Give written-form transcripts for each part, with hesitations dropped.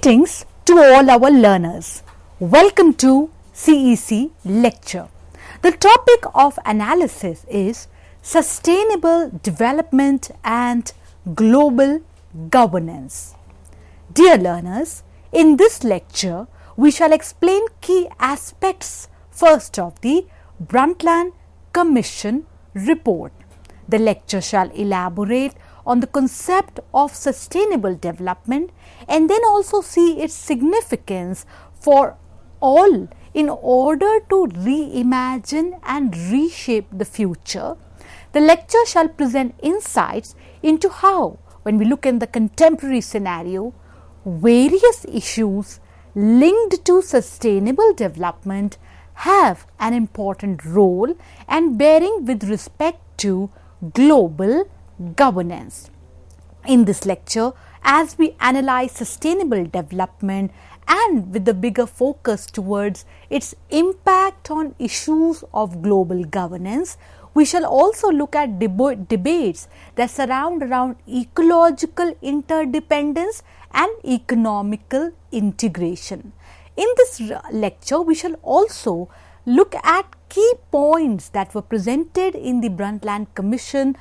Greetings to all our learners. Welcome to CEC lecture. The topic of analysis is Sustainable Development and Global Governance. Dear learners, in this lecture, we shall explain key aspects first of the Brundtland Commission report. The lecture shall elaborate on the concept of sustainable development and then also see its significance for all in order to reimagine and reshape the future. The lecture shall present insights into how, when we look in the contemporary scenario, various issues linked to sustainable development have an important role and bearing with respect to global governance. In this lecture, as we analyze sustainable development and with the bigger focus towards its impact on issues of global governance, we shall also look at debates that surround around ecological interdependence and economical integration. In this lecture, we shall also look at key points that were presented in the Brundtland Commission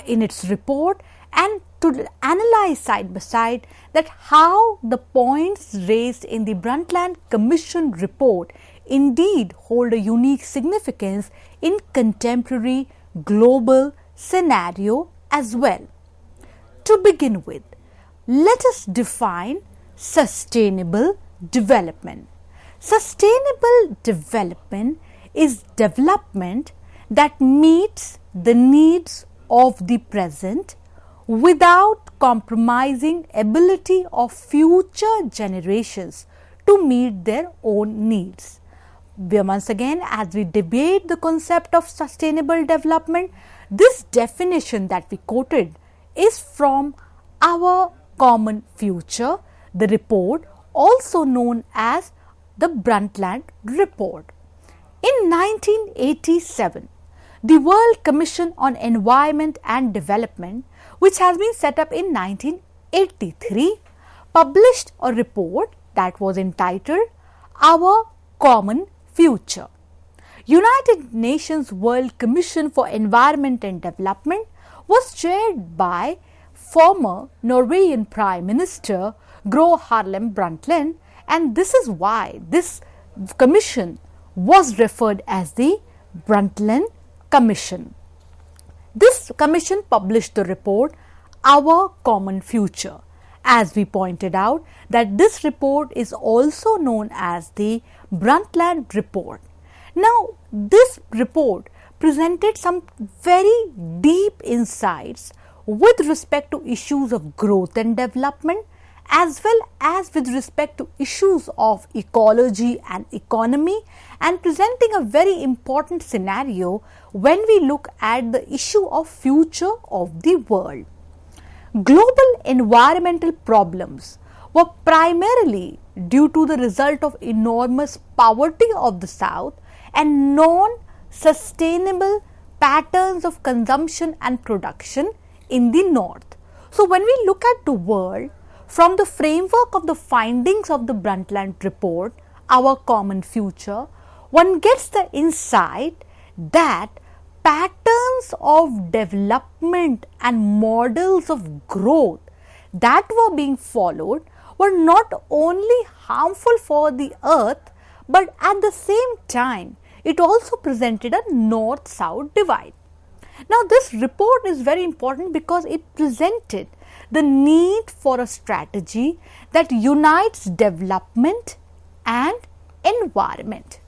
in its report and to analyze side by side that how the points raised in the Brundtland Commission report indeed hold a unique significance in contemporary global scenario as well. To begin with, let us define sustainable development. Sustainable development is development that meets the needs of the present without compromising ability of future generations to meet their own needs. Once again, as we debate the concept of sustainable development, this definition that we quoted is from Our Common Future, the report also known as the Brundtland Report. In 1987, the World Commission on Environment and Development, which has been set up in 1983, published a report that was entitled Our Common Future. United Nations World Commission for Environment and Development was chaired by former Norwegian Prime Minister Gro Harlem Brundtland, and this is why this commission was referred as the Brundtland Commission. This commission published the report Our Common Future. As we pointed out, that this report is also known as the Brundtland Report. Now, this report presented some very deep insights with respect to issues of growth and development, as well as with respect to issues of ecology and economy, and presenting a very important scenario when we look at the issue of future of the world. Global environmental problems were primarily due to the result of enormous poverty of the South and non-sustainable patterns of consumption and production in the North. So when we look at the world from the framework of the findings of the Brundtland Report, Our Common Future, one gets the insight that patterns of development and models of growth that were being followed were not only harmful for the earth, but at the same time it also presented a north-south divide. Now, this report is very important because it presented the need for a strategy that unites development and environment.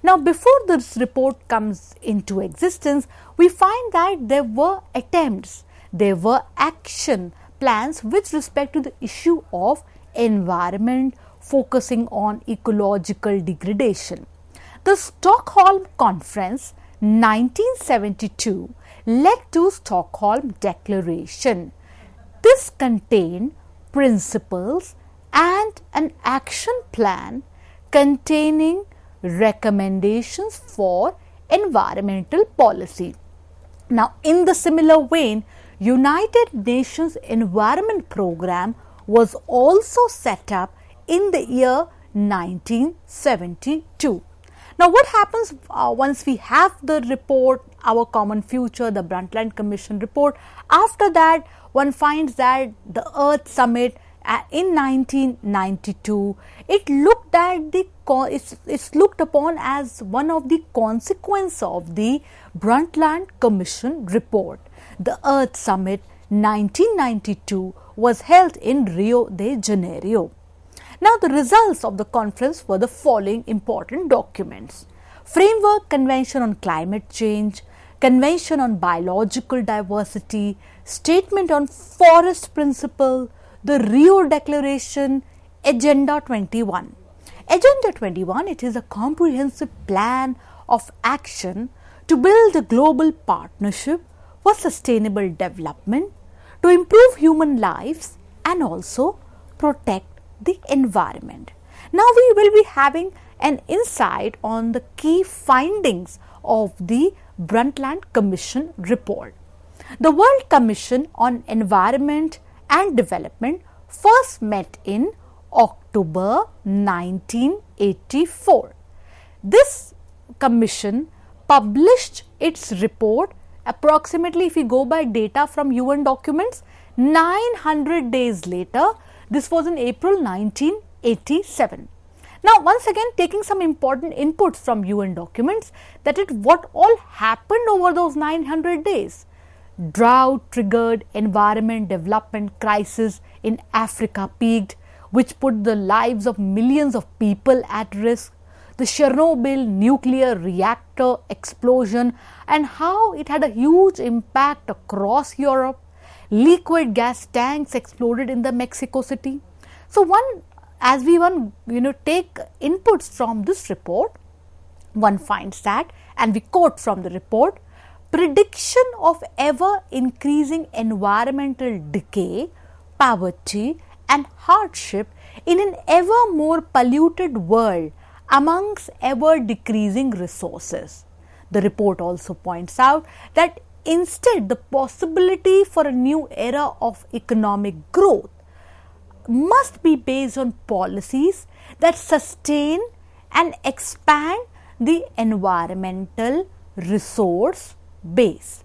Now, before this report comes into existence, we find that there were attempts, there were action plans with respect to the issue of environment, focusing on ecological degradation. The Stockholm Conference 1972 led to Stockholm Declaration. This contained principles and an action plan containing recommendations for environmental policy. Now, in the similar vein, United Nations Environment Program was also set up in the year 1972. Now, what happens once we have the report, Our Common Future, the Brundtland Commission report? After that, one finds that the Earth Summit in 1992, it's looked upon as one of the consequences of the Brundtland Commission report. The Earth Summit 1992 was held in Rio de Janeiro. Now, the results of the conference were the following important documents: Framework Convention on Climate Change, Convention on Biological Diversity, Statement on Forest Principle, the Rio Declaration, Agenda 21. Agenda 21, it is a comprehensive plan of action to build a global partnership for sustainable development, to improve human lives and also protect the environment. Now, we will be having an insight on the key findings of the Brundtland Commission report. The World Commission on Environment and Development first met in October 1984. This commission published its report approximately, if we go by data from UN documents, 900 days later. This was in April 1987. Now, once again, taking some important inputs from UN documents, that is what all happened over those 900 days. Drought triggered environment development crisis in Africa peaked, which put the lives of millions of people at risk. The Chernobyl nuclear reactor explosion and how it had a huge impact across Europe. Liquid gas tanks exploded in the Mexico City. So, as we take inputs from this report, one finds that, and we quote from the report, prediction of ever increasing environmental decay, poverty and hardship in an ever more polluted world amongst ever decreasing resources. The report also points out that instead, the possibility for a new era of economic growth must be based on policies that sustain and expand the environmental resource base.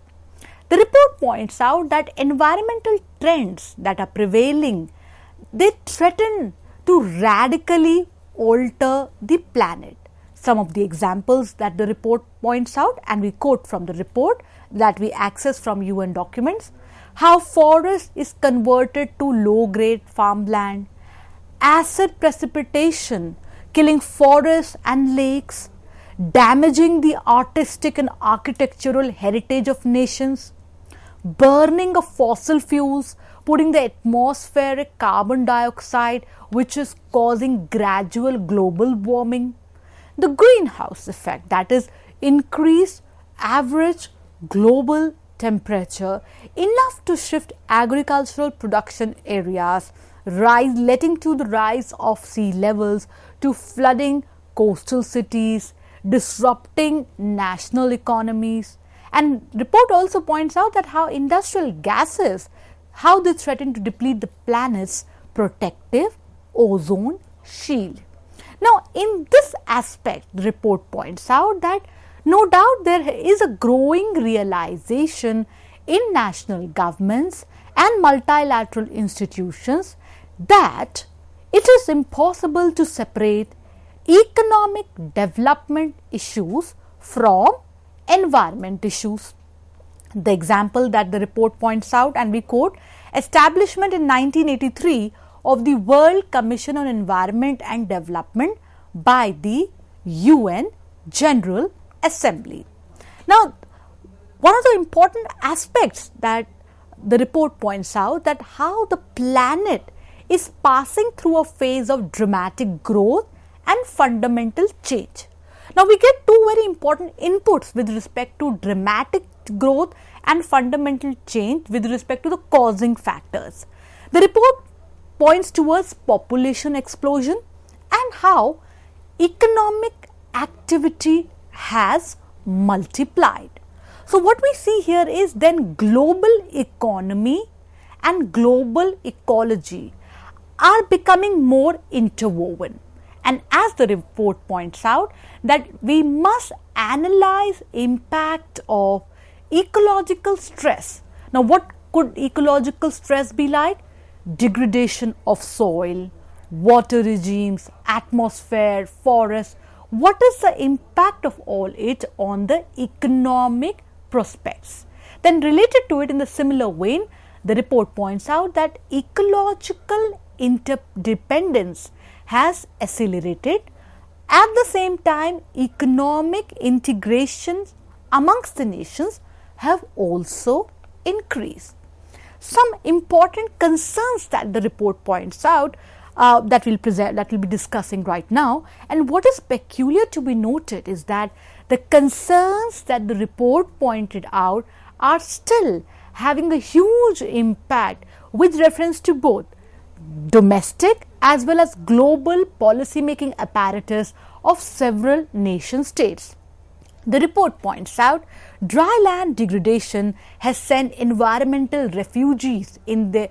The report points out that environmental trends that are prevailing, they threaten to radically alter the planet. Some of the examples that the report points out, and we quote from the report that we access from UN documents: how forest is converted to low-grade farmland, acid precipitation killing forests and lakes, damaging the artistic and architectural heritage of nations, burning of fossil fuels, putting the atmospheric carbon dioxide, which is causing gradual global warming, the greenhouse effect, that is increased average global temperature enough to shift agricultural production areas, letting to the rise of sea levels, to flooding coastal cities, disrupting national economies. And report also points out that how industrial gases, how they threaten to deplete the planet's protective ozone shield. Now, in this aspect, the report points out that no doubt there is a growing realization in national governments and multilateral institutions that it is impossible to separate economic development issues from environment issues. The example that the report points out, and we quote, establishment in 1983 of the World Commission on Environment and Development by the UN General Assembly. Now, one of the important aspects that the report points out, that how the planet is passing through a phase of dramatic growth and fundamental change. Now, we get two very important inputs with respect to dramatic growth and fundamental change with respect to the causing factors. The report points towards population explosion and how economic activity has multiplied. So, what we see here is then global economy and global ecology are becoming more interwoven. And as the report points out, that we must analyze impact of ecological stress. Now, what could ecological stress be like? Degradation of soil, water regimes, atmosphere, forests. What is the impact of all it on the economic prospects? Then related to it in the similar vein, the report points out that ecological interdependence has accelerated. At the same time, economic integration amongst the nations have also increased. Some important concerns that the report points out that we'll be discussing right now, and what is peculiar to be noted is that the concerns that the report pointed out are still having a huge impact with reference to both domestic as well as global policy making apparatus of several nation states. The report points out dry land degradation has sent environmental refugees in the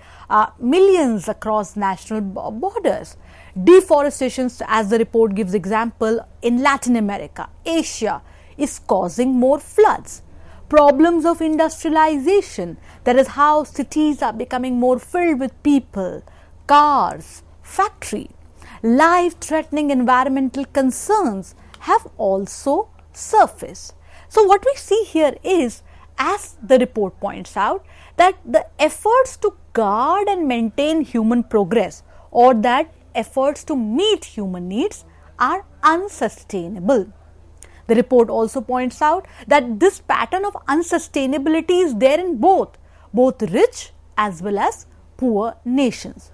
millions across national borders. Deforestation, as the report gives example, in Latin America, Asia, is causing more floods. Problems of industrialization, that is how cities are becoming more filled with people, cars, factory. Life-threatening environmental concerns have also surfaced. So what we see here is, as the report points out, that the efforts to guard and maintain human progress, or that efforts to meet human needs, are unsustainable. The report also points out that this pattern of unsustainability is there in both rich as well as poor nations.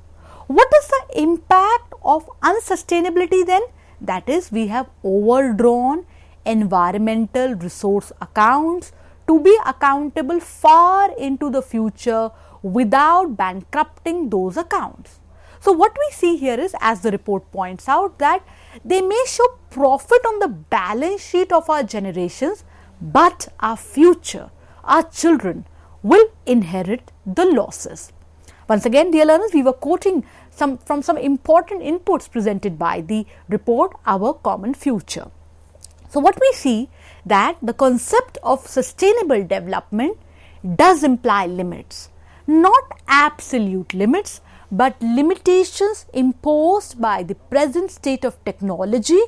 What is the impact of unsustainability then? That is, we have overdrawn environmental resource accounts to be accountable far into the future without bankrupting those accounts. So what we see here is, as the report points out, that they may show profit on the balance sheet of our generations, but our future, our children, will inherit the losses. Once again, dear learners, we were quoting from some important inputs presented by the report, Our Common Future. So what we see that the concept of sustainable development does imply limits, not absolute limits, but limitations imposed by the present state of technology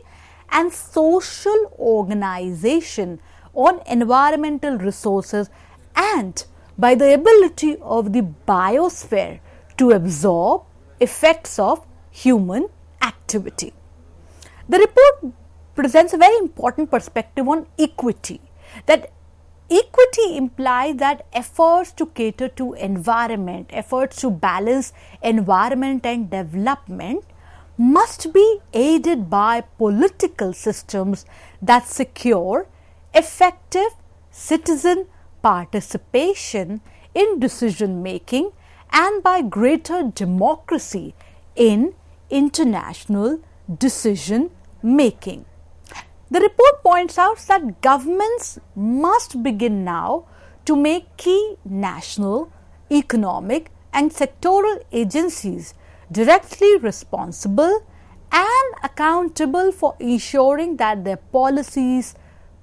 and social organization on environmental resources, and by the ability of the biosphere to absorb effects of human activity. The report presents a very important perspective on equity, that equity implies that efforts to cater to environment, efforts to balance environment and development must be aided by political systems that secure effective citizen participation in decision making and by greater democracy in international decision making. The report points out that governments must begin now to make key national, economic and sectoral agencies directly responsible and accountable for ensuring that their policies,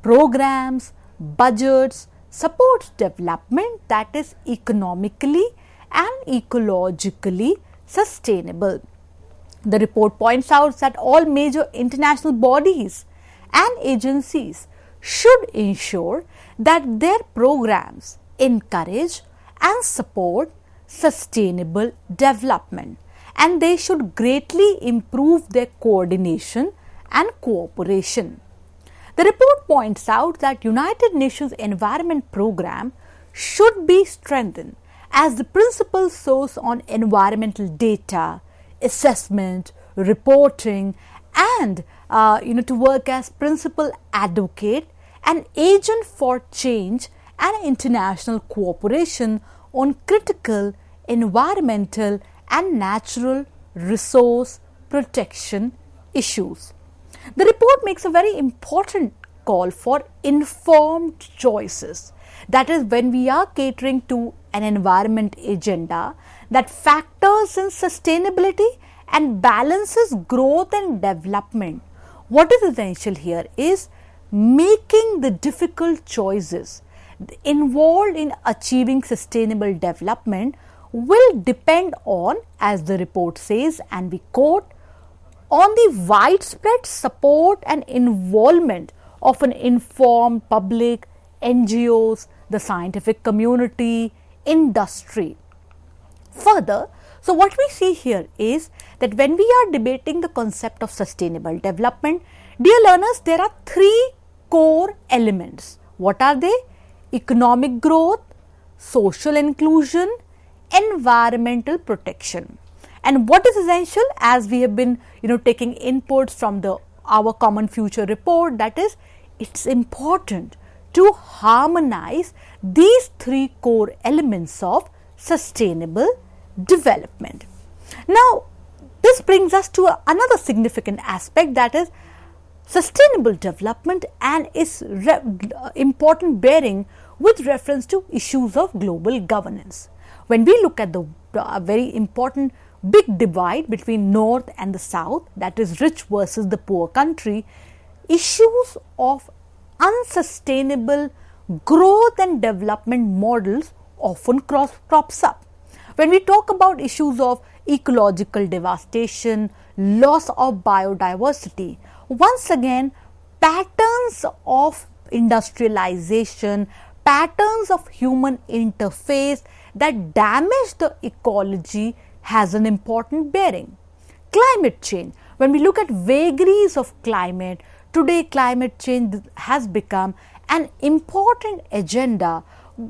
programs, budgets support development that is economically and ecologically sustainable. The report points out that all major international bodies and agencies should ensure that their programs encourage and support sustainable development, and they should greatly improve their coordination and cooperation. The report points out that United Nations Environment Programme should be strengthened as the principal source on environmental data, assessment, reporting, and to work as principal advocate and agent for change and international cooperation on critical environmental and natural resource protection issues. The report makes a very important call for informed choices. That is, when we are catering to an environment agenda that factors in sustainability and balances growth and development. What is essential here is making the difficult choices involved in achieving sustainable development will depend on, as the report says, and we quote, on the widespread support and involvement of an informed public, NGOs, the scientific community, industry. Further, so what we see here is that when we are debating the concept of sustainable development, dear learners, there are three core elements. What are they? Economic growth, social inclusion, environmental protection. And what is essential, as we have been taking inputs from our Common Future report, that is, it's important to harmonize these three core elements of sustainable development. Now, this brings us to another significant aspect, that is sustainable development and its important bearing with reference to issues of global governance. When we look at the very important big divide between North and the South, that is rich versus the poor country, issues of unsustainable growth and development models often crops up. When we talk about issues of ecological devastation, loss of biodiversity, once again, patterns of industrialization, patterns of human interface that damage the ecology has an important bearing. Climate change. When we look at vagaries of climate, today climate change has become an important agenda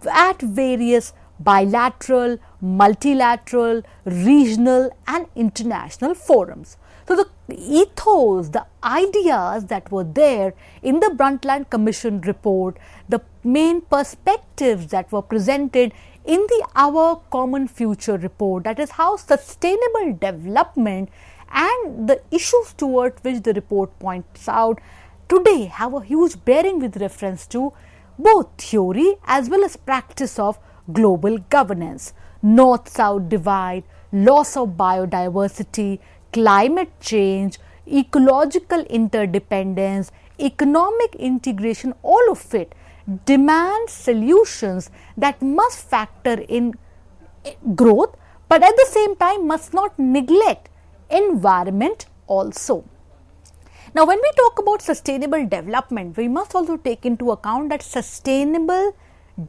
at various bilateral, multilateral, regional and international forums. So, the ethos, the ideas that were there in the Brundtland Commission report, the main perspectives that were presented in our Common Future report, that is how sustainable development and the issues towards which the report points out today have a huge bearing with reference to both theory as well as practice of global governance. North-South divide, loss of biodiversity, climate change, ecological interdependence, economic integration, all of it demand solutions that must factor in growth, but at the same time must not neglect environment also. Now, when we talk about sustainable development, we must also take into account that sustainable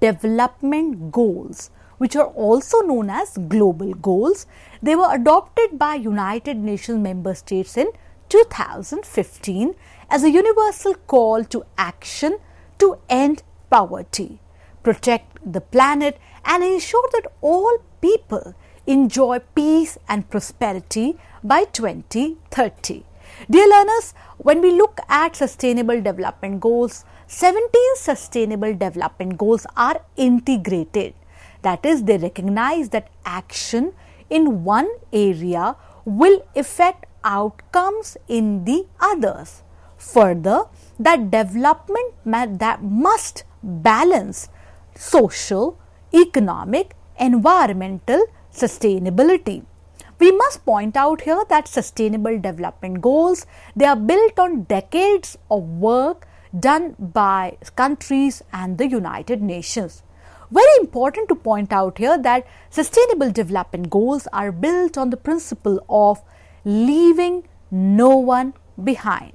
development goals, which are also known as global goals, they were adopted by United Nations member states in 2015 as a universal call to action to end poverty, protect the planet and ensure that all people enjoy peace and prosperity by 2030. Dear learners, when we look at sustainable development goals, 17 sustainable development goals are integrated. That is, they recognize that action in one area will affect outcomes in the others. Further, that development that must balance social, economic, environmental sustainability. We must point out here that sustainable development goals, they are built on decades of work done by countries and the United Nations. Very important to point out here that sustainable development goals are built on the principle of leaving no one behind.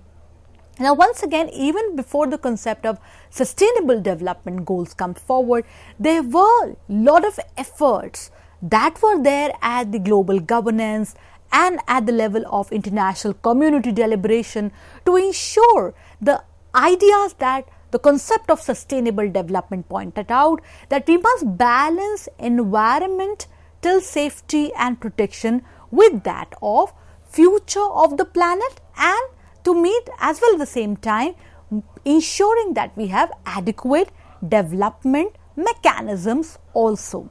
Now, once again, even before the concept of sustainable development goals come forward, there were a lot of efforts that were there at the global governance and at the level of international community deliberation to ensure the ideas that the concept of sustainable development pointed out, that we must balance environmental safety and protection with that of future of the planet, and to meet as well at the same time ensuring that we have adequate development mechanisms also.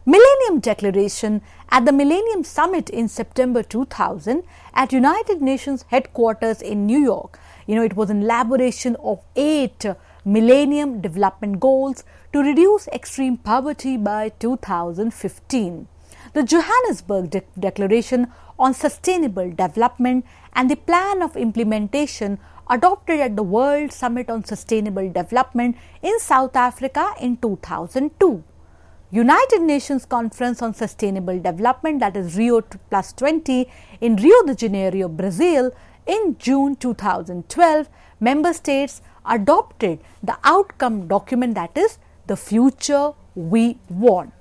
Millennium Declaration at the Millennium Summit in September 2000 at United Nations headquarters in New York. It was an elaboration of 8 Millennium Development Goals to reduce extreme poverty by 2015. the Johannesburg Declaration on Sustainable Development and the Plan of Implementation adopted at the World Summit on Sustainable Development in South Africa in 2002. United Nations Conference on Sustainable Development, that is Rio Plus 20 in Rio de Janeiro, Brazil in June 2012, member states adopted the outcome document, that is the future we want.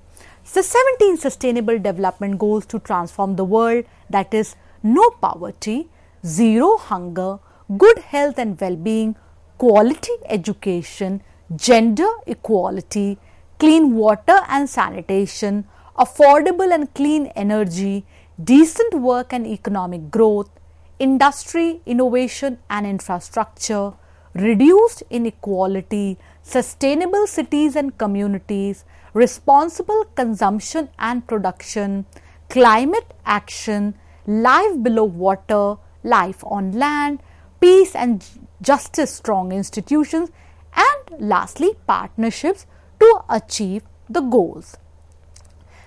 The 17 Sustainable Development Goals to transform the world, that is no poverty, zero hunger, good health and well-being, quality education, gender equality, clean water and sanitation, affordable and clean energy, decent work and economic growth, industry, innovation and infrastructure, reduced inequality, sustainable cities and communities, responsible consumption and production, climate action, life below water, life on land, peace and justice, strong institutions, and lastly partnerships to achieve the goals.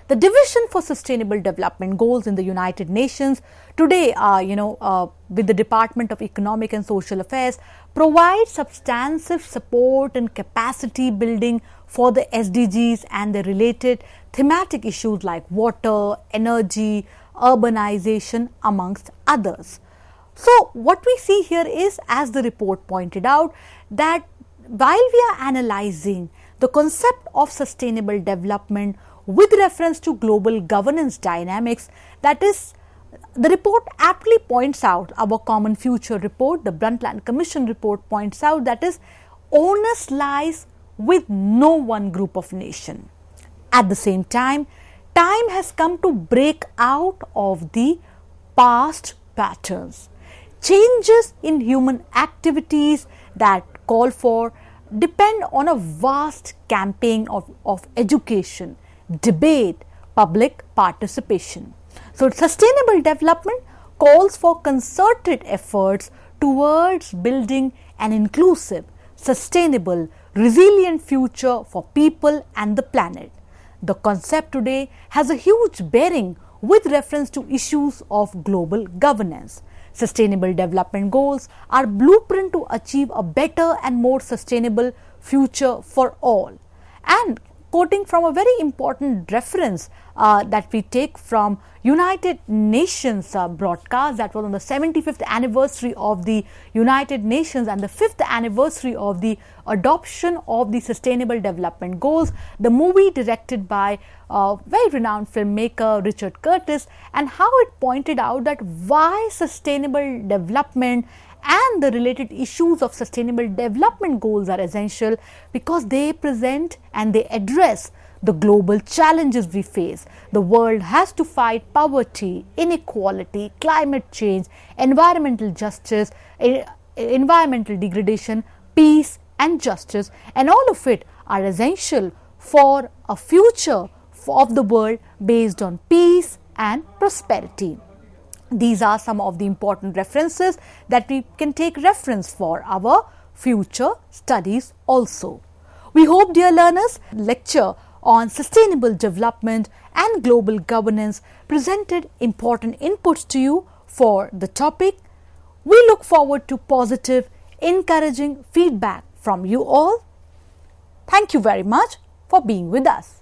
The Division for Sustainable Development Goals in the United Nations today, with the Department of Economic and Social Affairs, provides substantive support and capacity building for the SDGs and the related thematic issues like water, energy, urbanization, amongst others. So, what we see here is, as the report pointed out, that while we are analyzing the concept of sustainable development with reference to global governance dynamics, that is, the report aptly points out, our Common Future report, the Brundtland Commission report points out, that is, onus lies with no one group of nation. At the same time has come to break out of the past patterns. Changes in human activities that call for depend on a vast campaign of education, debate, public participation. So, sustainable development calls for concerted efforts towards building an inclusive, sustainable, resilient future for people and the planet. The concept today has a huge bearing with reference to issues of global governance. Sustainable Development Goals are blueprint to achieve a better and more sustainable future for all. And quoting from a very important reference that we take from United Nations broadcast that was on the 75th anniversary of the United Nations and the 5th anniversary of the adoption of the Sustainable Development Goals, the movie directed by very renowned filmmaker Richard Curtis, and how it pointed out that why sustainable development and the related issues of sustainable development goals are essential, because they present and they address the global challenges we face. The world has to fight poverty, inequality, climate change, environmental justice, environmental degradation, peace and justice, and all of it are essential for a future of the world based on peace and prosperity. These are some of the important references that we can take reference for our future studies also. We hope, dear learners, lecture on sustainable development and global governance presented important inputs to you for the topic. We look forward to positive, encouraging feedback from you all. Thank you very much for being with us.